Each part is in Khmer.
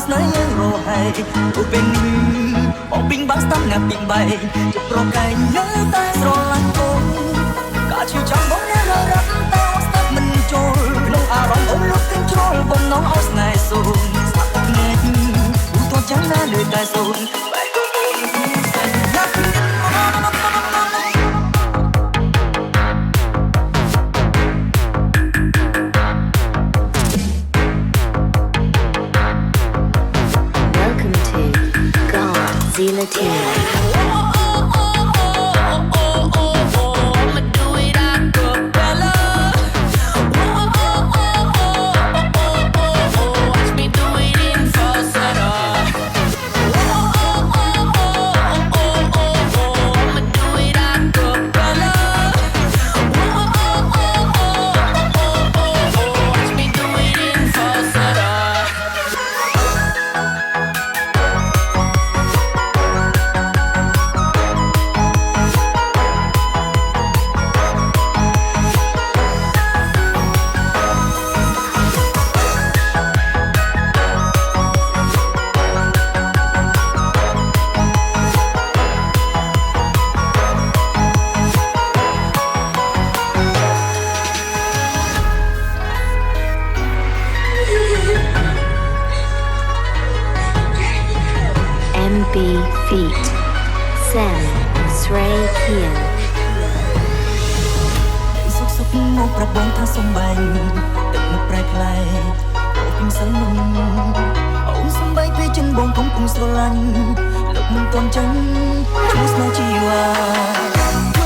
ស្នេហ៍រហែកអូពេលនេះបងពីងបាក់ស្ដាប់ងាត់ពីងបែកជិតប្រកែងនៅតែស្រឡាញ់អូនកាឈឺចាំបងអ្នករត់តែស្ដាប់មិនចូលក្នុងអារម្មណ៍អូនលុបទាំងជ្រុលបំណងអស់ស្នេហ៍សូនស្ដាប់តែភ្នែកទូទាត់ចាំណាលើតែសូនបែកទៅអូនសញ្ញាLatino. MB Feet Sam Sray Kian សុខសុខមកប្រាប់បងថាសំបែងទឹកមុខប្រែប្លែកអូពីសិនអូនសំបែងពេលចិនបងកំពុងស្រឡាញ់លោកមិនទាន់ចឹងជួយស្នេហ៍ជីវ៉ា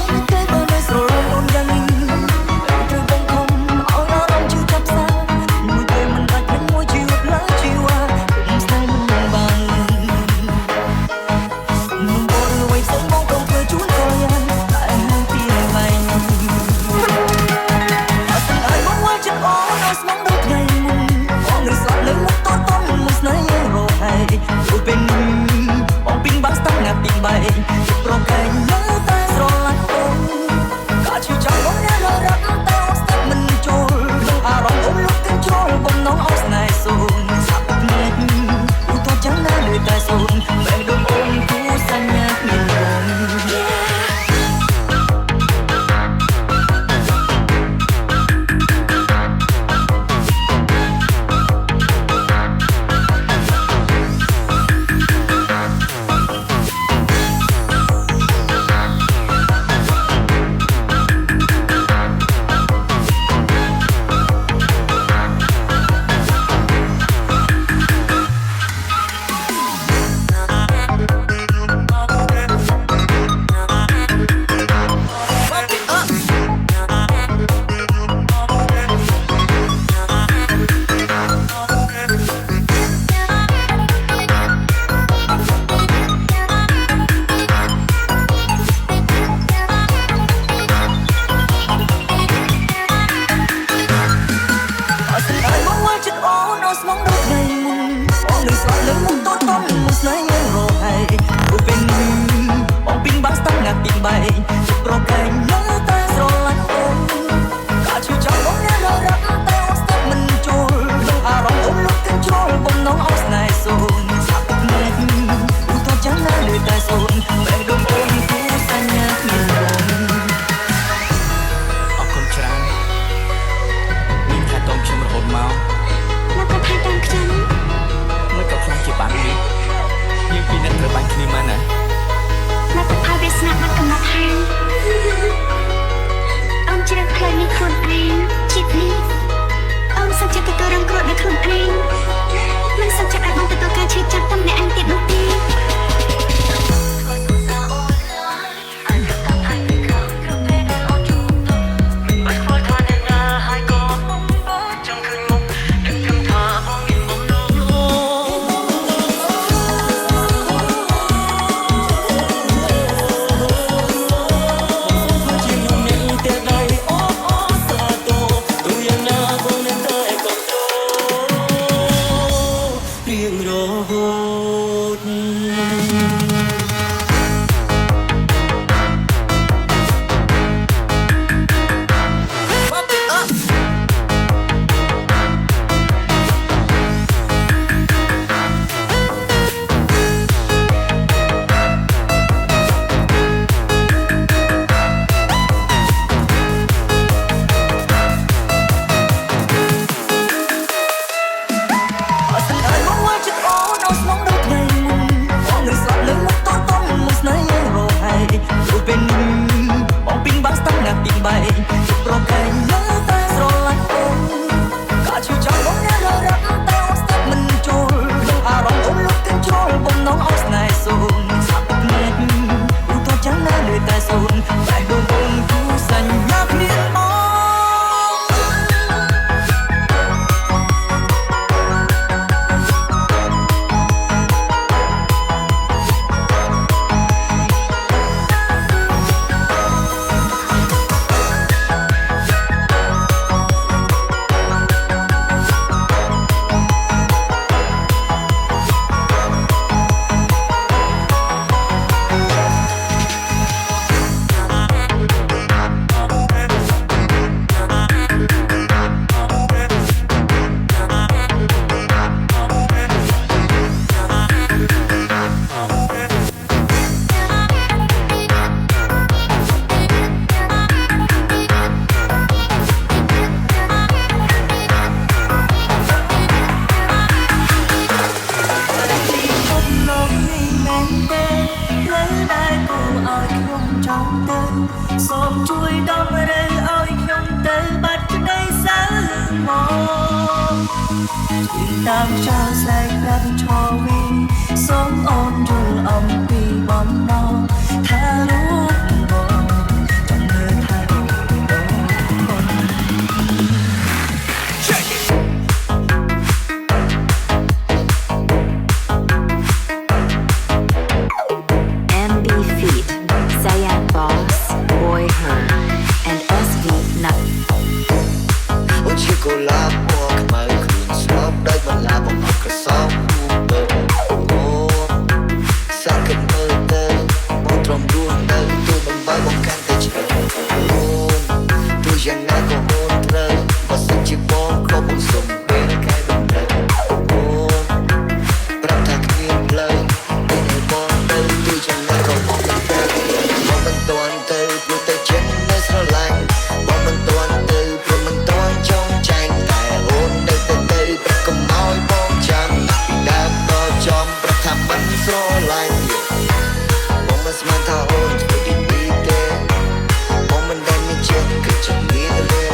ជួយតែបើនៅស្រឡាញ់អូនយ៉ាងនេះត្រូវបងខំឲ្យអារម្មណ៍ជឿចាប់សាមួយពេលមិនដាច់ពេញមួយជីវិតឡើយជីវ៉ាខ្ញុំស្នេហ៍មិនបានមិនបរិវ័យផ្សេងបងក៏ធ្វើជួនក៏យ៉ាងតែពីរៃអត់ស្អីបងមកចិត្តអូនឲ្យស្មងដូចថ្ងៃមុនបងនឹងស្លាប់លើមុខតតមិនស្នេហ៍រហែកអូពេលនេះបងពីងបាក់ស្ដាប់ងាត់ពីងបែកប្រកែងនៅតែស្រឡាញ់អូនកាឈឺចាំបងអ្នករត់តែស្ដាប់មិនចូលក្នុងអារម្មណ៍អូនលុបទាំងជ្រុលបំណងអស់ស្នេហ៍សូនសាប់ភ្នែកទូទាត់ចាំណាលើតែសូនបែកដូចអូនគូសញ្ញាគ្មានរងស្មងដូចថ្ងៃមុនបងនឹងស្លាប់លើមុខតតមិនស្នេហ៍រហែកអូពេលនេះបងពីងបាក់ស្ដាប់ងាត់ពីងបែកប្រកែងនៅតែស្រឡាញ់អូនកាឈឺចាំបងអ្នករត់តែស្ដាប់មិនចូលក្នុងអារម្មណ៍អូនលុបទាំងជ្រុលបំណងអស់ស្នេហ៍សូនសាប់ទឹកភ្នែកទូទាត់ចាំណាលើតែសូនបែកដូចអូនគូសញ្ញាគ្មានរងអរគុណច្រើនមានថាតោងខ្ញុំរហូតមកแล้วก็พาตามខ្ញុំមិនក៏ខ្លាំងជាបាននេះយើងពីរនាក់ត្រូវបាញ់គ្នាមកណាแล้วก็พาវាស្នាប់មកកំណត់ហាងអូនជ្រើសផ្លូវនេះខ្លួនឯងជាតិនេះអូនសុខចិត្តទទួលរងគ្រោះដោយខ្លួនឯងមិនសុខចិត្តឲ្យបងទទួលការឈឺចាប់តាមអ្នកឯងទៀតនោះទេ សូមជួយដំរើឲ្យខ្ញុំទៅបាត់ក្តីសៅមកតាមចោលស្លែកប្រាប់ឈរវិញសូមអូនយល់អំពីបំណងថារូបបងចង់លើថាអូនMB Feet, Zayan Boss, Boy Her, and SV Nut. អូនជាកូឡាពណ៌ខ្មៅខ្លួនស្លប់ដោយបន្លាបំអត់ក្រសោបអូសាកិនមើលទៅមកត្រង់ដួងទៅទូមិនបើបងកាន់តែច្រើនអូទូយ៉ាងណាក៏អូនត្រូវបើសិនជាបងក៏បងសុំពេលកែដំណើរអូប្រាប់ថាគ្មានផ្លូវពេលបងទៅទូយ៉ាងណាក៏បងមិនទៅបងមិនទាន់ទៅព្រោះតែចិត្តនៅស្រឡាញ់បងមិនទាន់ទៅព្រោះមិនទាន់ចង់ចាញ់តែអូននៅទៅប្រាប់កុំឲ្យបងចាំពីដើមដល់ចំប្រាប់ថាមិនស្រឡាញ់បងមិនស្មានថាអូនធ្វើពីនេះទេបងមិនដែលមានចិត្តគឺចាំមានតែ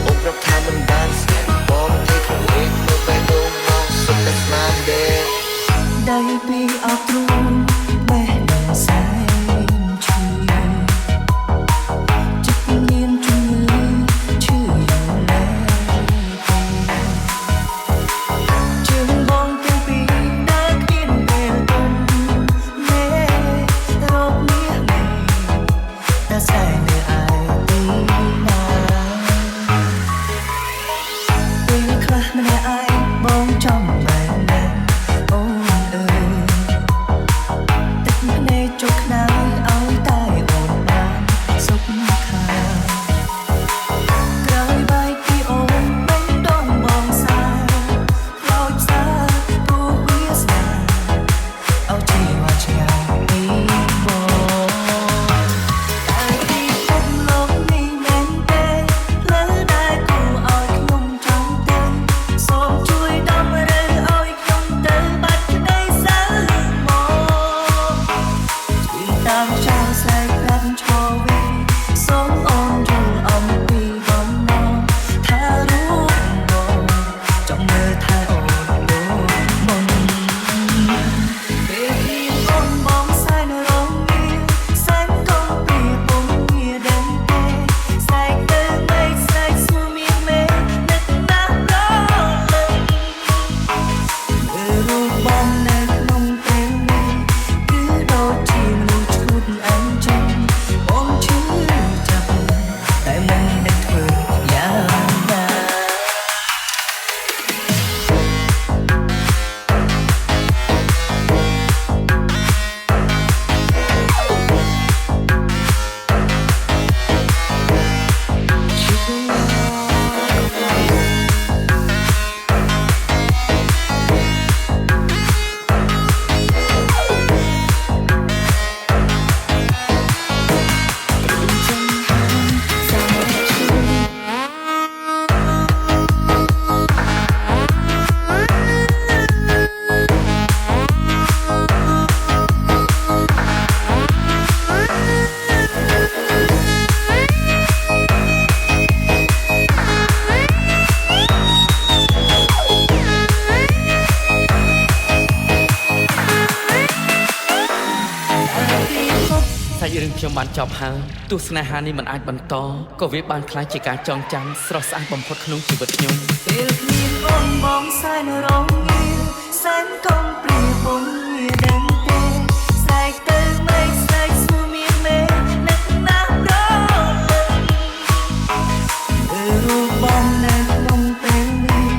អូនប្រាប់ថាមិនបានស្នេហ៍បងទេព្រោះលេខនៅពេលដងមកសុខតែស្នាមទេ ដៃពីអត់ទ្រូងបេះដូងសែងឈឺចិត្តមានជំងឺឈឺយ៉ាងណាជើងបងទាំងពីរដើរគ្មានពេលទុំមេរោគនេះតែសែងនៅឯទីណាពេលខ្លះម្នាក់ឯងបងចំបែងណាអូនអើយទឹកភ្នែកចុះខ្នើយឲ្យតែអូនបានសុខខានក្រោយបែកពីអូនបេះដូងបងសាខ្លោចផ្សាព្រោះវាស្នាឲ្យជីវ៉ាឆ្ងាយពីបងតែពីពុំលោកនេះមែនទេលើដែលគួរឲ្យខ្ញុំចង់ទៅសូមជួយដំរើឲ្យខ្ញុំទៅបាត់ក្តីសៅមកជួយតាមចោលស្លែកប្រាប់ឈរវិញសូមអូនយល់អំពីបំណងថារូបបងចង់មើលថាអូនដូចមុនពេលនេះអូនបងសែនរងងារសែនកុំពីពុំងារដឹងទេសែកទៅមិនសែកស្មួមានមេនឹកណាស់រលឹងរូបបងនៅក្នុងពេលនេះគឺដូចជាមនុស្សឈួតអញ្ចឹងបងឈឺចាប់តែមិនដឹងធ្វើយ៉ាងណា សាច់រឿងខ្ញុំបានចប់ហើយទោះស្នេហានេះមិនអាចបន្តក៏វាបានក្លាយជាការចងចាំស្រស់ស្អាតបំផុតក្នុងជីវិតខ្ញុំ ពេលគ្មានអូនបងសែនរងងារសែនកុំព្រាពុំងារដឹងទេសែកទៅមិនសែកស្មួមានមេនឹកណាស់រលឹងរូបបងនៅក្នុងពេលនេះ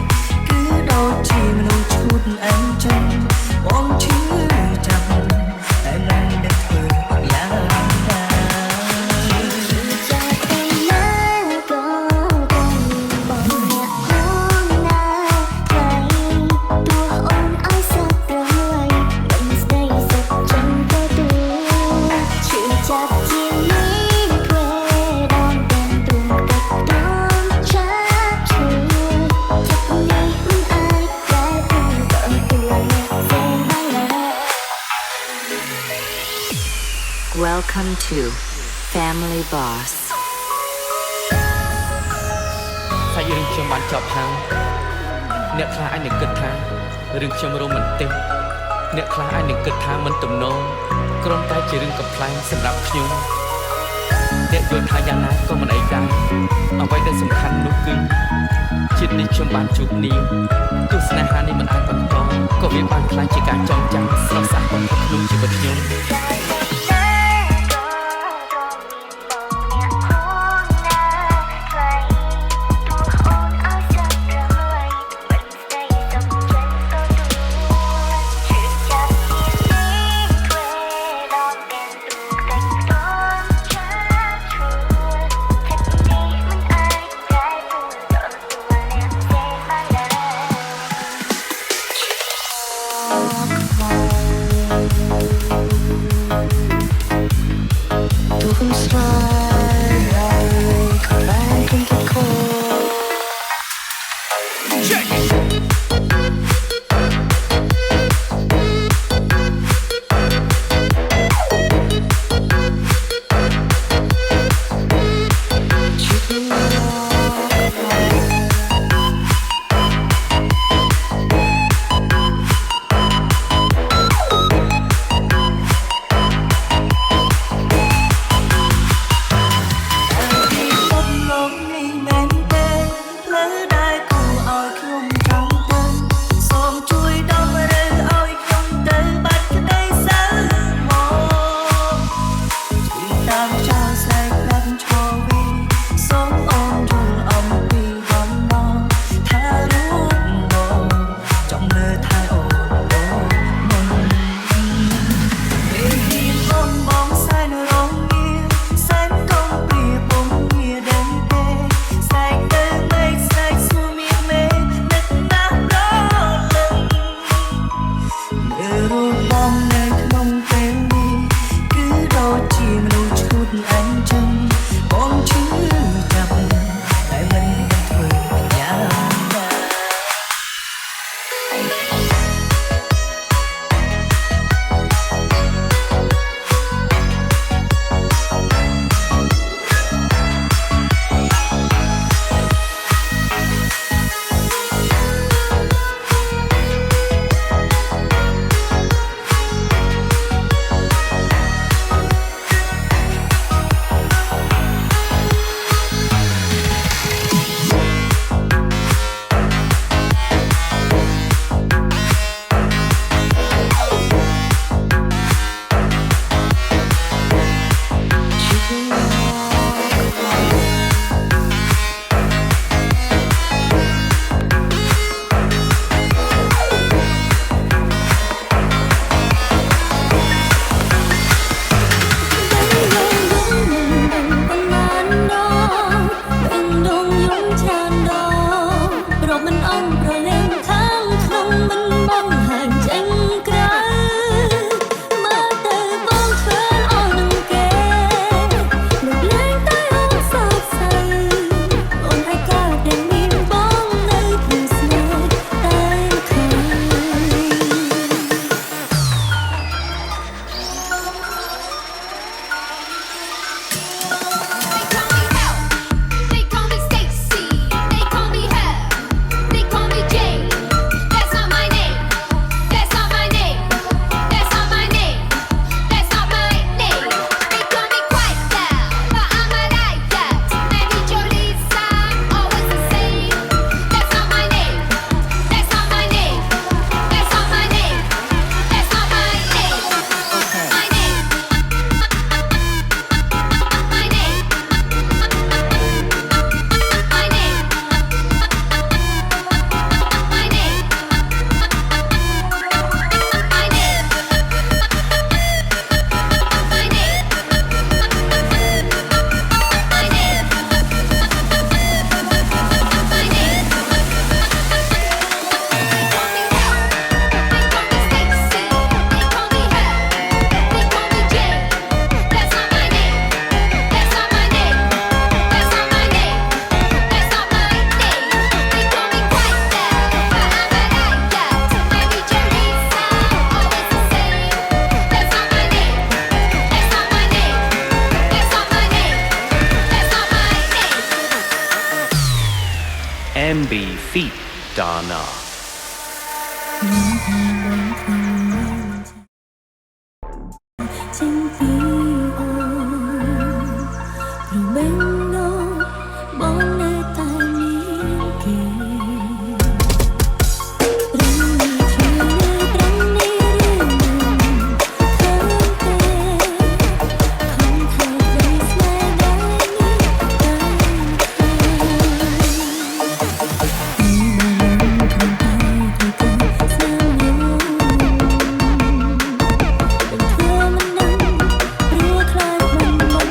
គឺដូចជាមនុស្សឈួតអញ្ចឹងបងឈឺចាប់តែមិនដឹងធ្វើយ៉ាងណា จากไปนั้นก็คงบอกอยากรู้นะใครตัวอ่อนอ้อยสักเท่าไหร่มันสได้สักจนก็ดูช่วยจับที่นี้เพื่อดองเป็นตัวกับต้องชักชวนจับตรงนี้มันอายแต่ตัวเส้นบ้างแล้ว Welcome to Family Boss សាច់រឿងខ្ញុំបានចប់ហើយអ្នកខ្លះអាចនឹងគិតថារឿងខ្ញុំរ៉ូមែនទិកអ្នកខ្លះអាចនឹងគិតថាមិនទំនងគ្រាន់តែជារឿងកំ pl ែងសម្រាប់ខ្ញុំអ្នកយល់ថាយ៉ាងណាក៏មិនអីដែរអ្វីដែលសំខាន់នោះគឺជាតិនេះខ្ញុំបានជួបនាងទស្សនៈហានេះមិនអាចបន្តក៏វាបានខ្លាចជាការចងចាំស្រស់ស្អាតបំផុតក្នុងជីវិតខ្ញុំ Hãy subscribe cho kênh Ghiền Mì Gõ để không bỏ lỡ feet Donna ฉันปีออกระเบงโนมองในตานี้เกรังนี้ชื่อรังนี้เรื่องหนึ่งเธอเตคงเธอใจสลายได้นี้ได้มีมาลงคงไปที่เธอสร้างอยู่เป็นเธอมันนั้นรัวคลายควันมันก่อน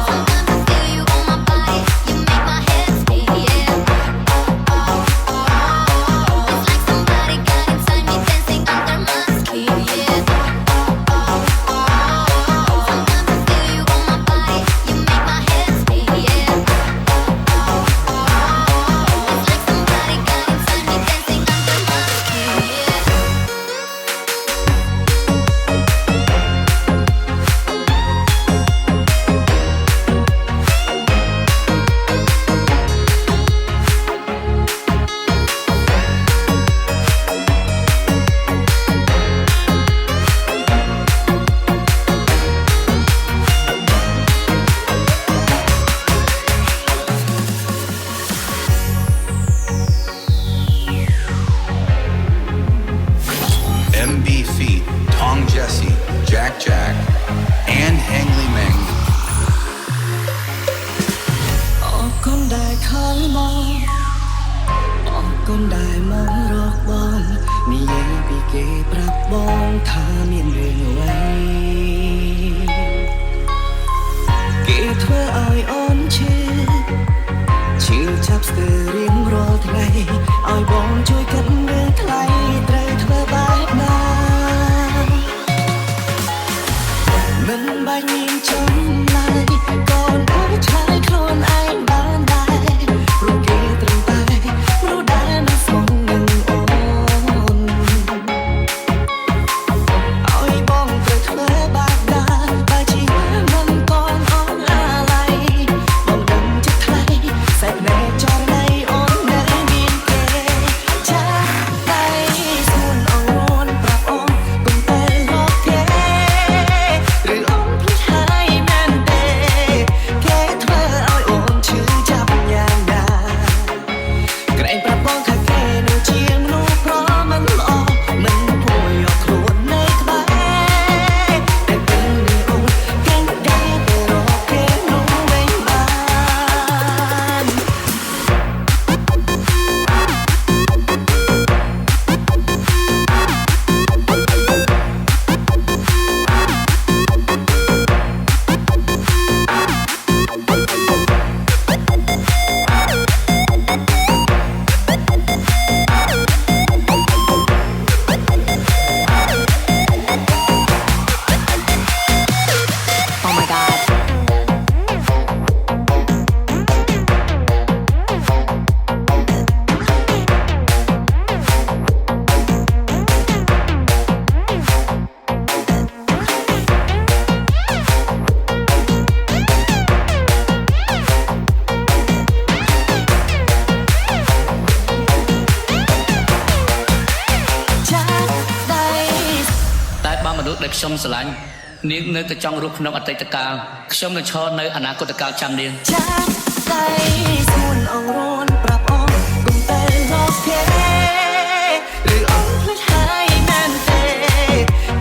Sometimes I feel you on my body. You make my head spin. ថ្ងៃឲ្យបងជួយគិតរឿងថ្លៃត្រូវធ្វើបែបណាមិនបាច់មានចម្លើយកូនអាចឆ្លើយខ្លួនឯងបានដែរព្រោះគេត្រឹមតែព្រោះដែលនៅស្មងនឹងអូនឲ្យបងត្រូវធ្វើបែបណាបើជីវិតមិនតន់អស់អាឡ័យបងដឹងចិត្តថ្លៃសែកណែចរណៃអូននៅមានគេចាដៃស្រួនអងរួនប្រាប់អូនកុំទៅរកគេឬអូនភ្លេចហើយមែនទេគេធ្វើឲ្យអូនឈឺចាប់យ៉ាងណាក្រែងប្រាប់បងថាគេនៅជាមនុស្សប្រមិនល្អមិនគួរយកខ្លួននៅក្បែរតែពេលនេះអូនគេដែរទៅរកគេនោះវិញបានOh my god.តែបើមនុស្សដែលខ្ញុំស្រឡាញ់នាងនៅតែចង់រស់ក្នុងអតីតកាលខ្ញុំនឹងឈរនៅអនាគតកាលចាំនាង ចាដៃស្រួនអងរួនប្រាប់អូនកុំទៅរកគេឬអូនភ្លេចហើយមែនទេ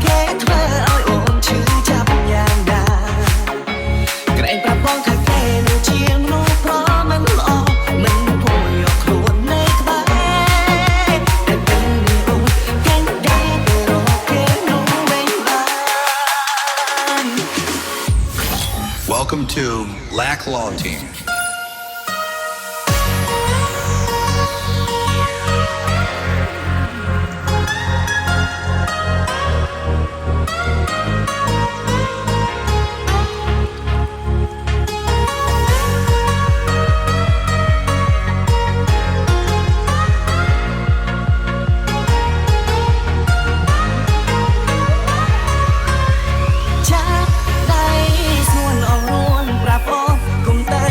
គេធ្វើឲ្យអូនឈឺចាប់យ៉ាងណាក្រែងប្រាប់បងថាគេនៅជាមនុស្សប្រមិនល្អមិនគួរយកខ្លួននៅក្បែរតែពេលនេះអូនគេដែរទៅរកគេនោះវិញបាន Welcome to Lack Law Team. Cha đay xuân ở luôn bravo cùng tới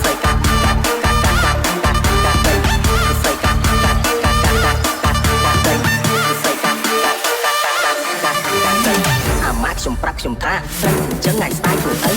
ស្រីកាត់កាត់កាត់កាត់កាត់កាត់កាត់ស្រីកាត់កាត់កាត់កាត់កាត់កាត់កាត់ស្រីកាត់កាត់កាត់កាត់កាត់កាត់អាម៉ាក់ខ្ញុំប្រាប់ខ្ញុំថាស្រីអញ្ចឹងឯងស្ដាយខ្លួនអី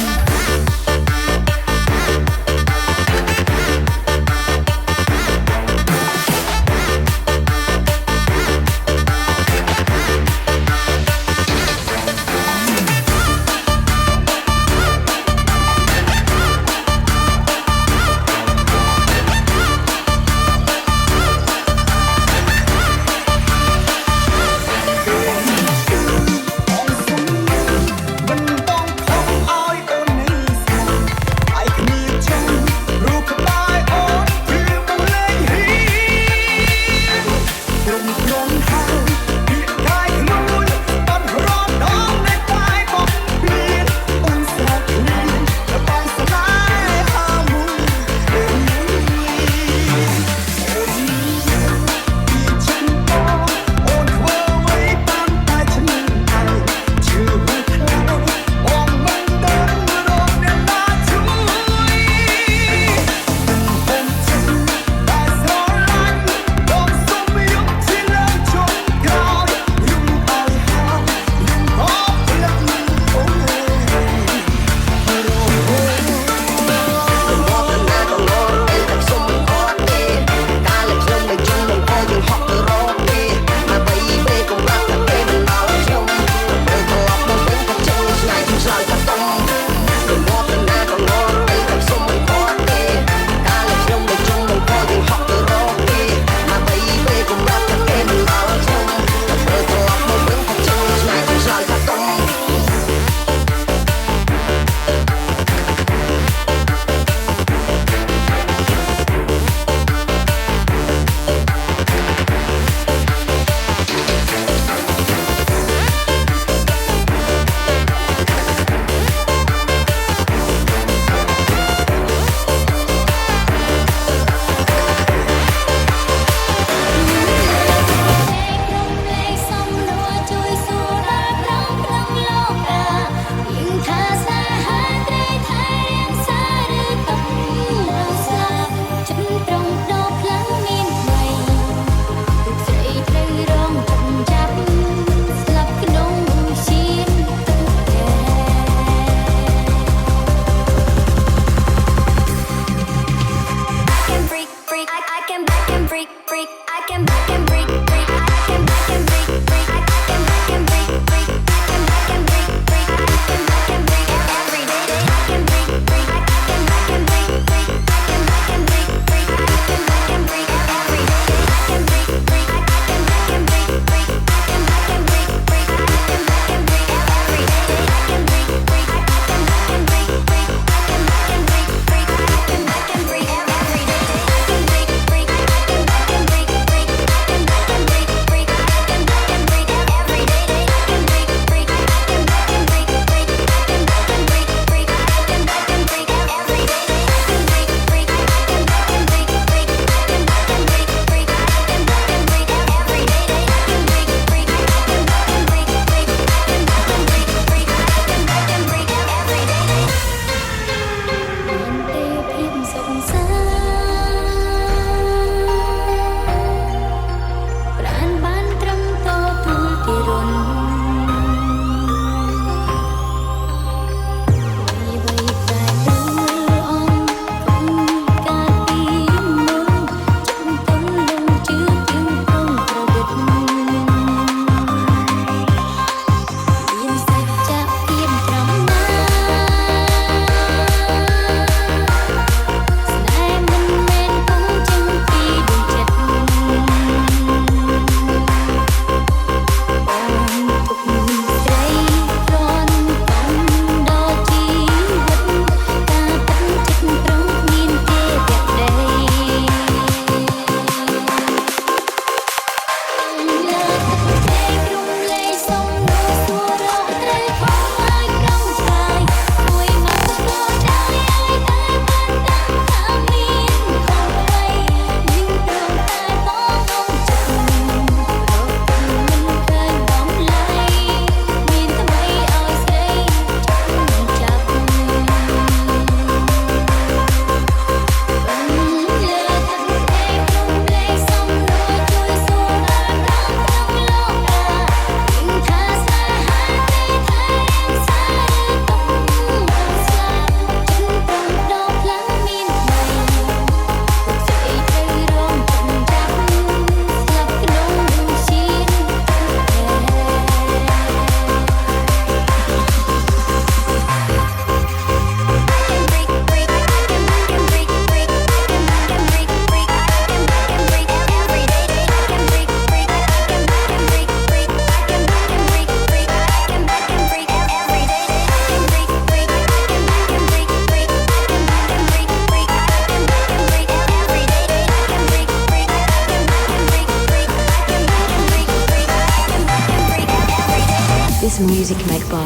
is music made by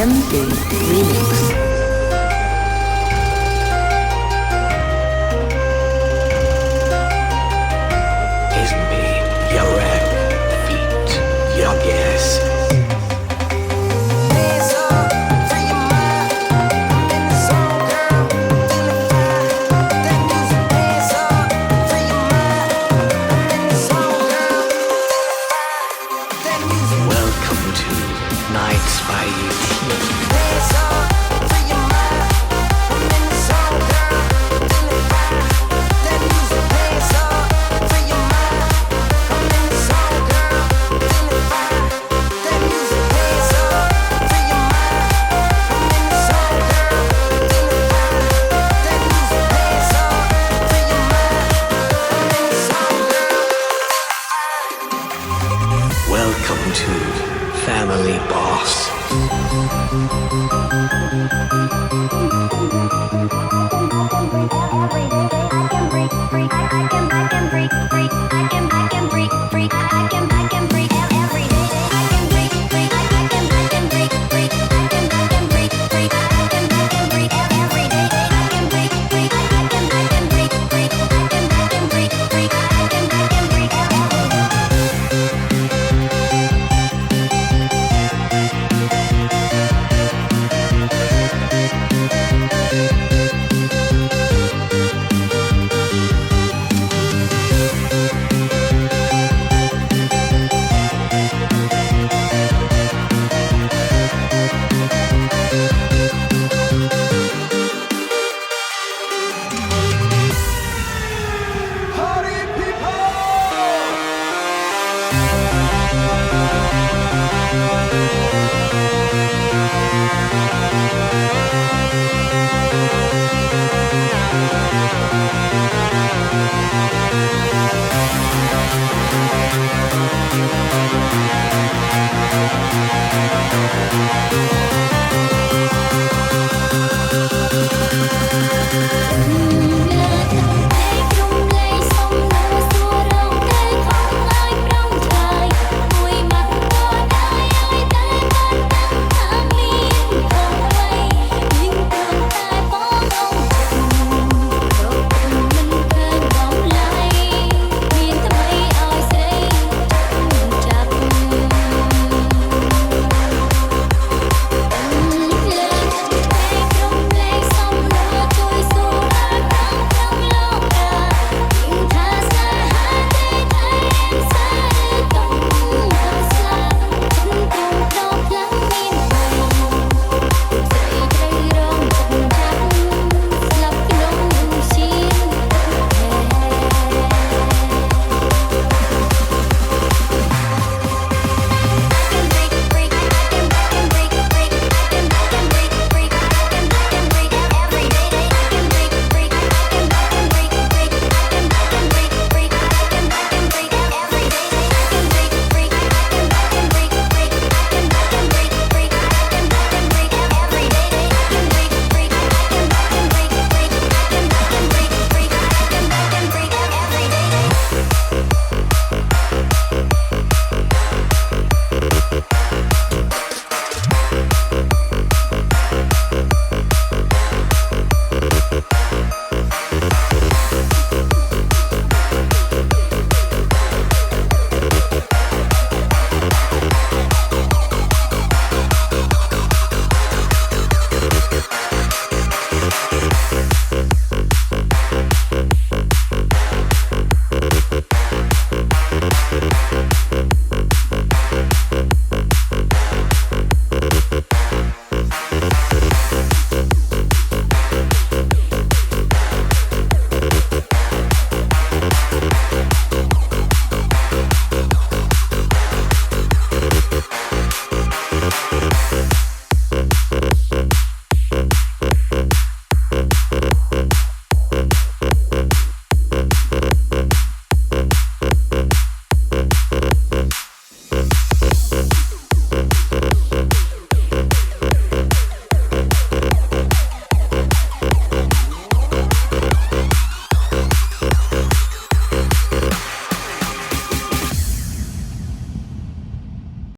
MB Remix. It's me, your rap, feet, your guess. Welcome to Nights by UT. Welcome to Family Boss. I can break, I can